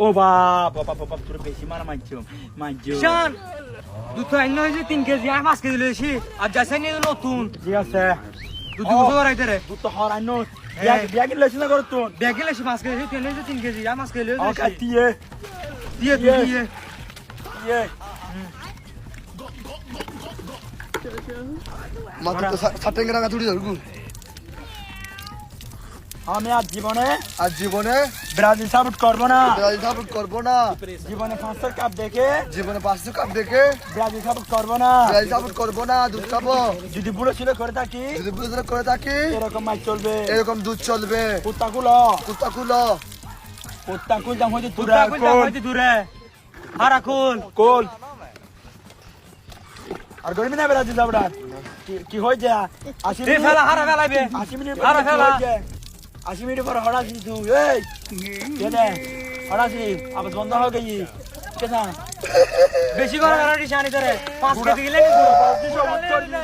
ও বাবা বাবা বাবা তোর বেশি মারা মারছো শান দুধ আইন হয়েছে 3 কেজি আর 5 কেজি লইছি আর যাচ্ছে নিয়ে নতুন ঠিক আছে দুধ দুধ করাইতে রে দুধ তো হরাই নো বিয়া কি লইছ না করো তুই ব্যাগে লইছি 5 কেজি তেল হয়েছে 3 কেজি আর 5 কেজি লইছি ওকে দিয়ে দিয়ে দিয়ে দিয়ে মাত্র তো 60 টাকা তুলি ধরগু আমি আজ জীবনে ব্রাজিল সাপোর্ট করবো না করবো না জীবনে 500 কাপ দেখে জীবনে 500 কাপ দেখে ব্রাজিল সাপোর্ট করবো না ব্রাজিল সাপোর্ট করবো না দুধ খাবো যদি বুড়ো ছিল করে থাকি যদি বুঝে করে থাকি এরকম মাছ চলবে এরকম দুধ চলবে কুত্তাগুলো কুত্তাকুলো কুত্তাকুল দাম হইছে তুরা কইতে দূরে হারা কোল কোল আর গরিব না ব্রাজিল যাবড়া কি হই যা 80 এ ফেলা হারা ফেলাইবে 80 মিনিট হারা ফেলা 80 মিনিট পর হড়াছি তুই এই কেনে হড়াছি আবার বন্ধ হয়ে গেছি কেনা বেশি করে হারা দিশানি ধরে 5 কেজি গেলে সব উত্তর দিন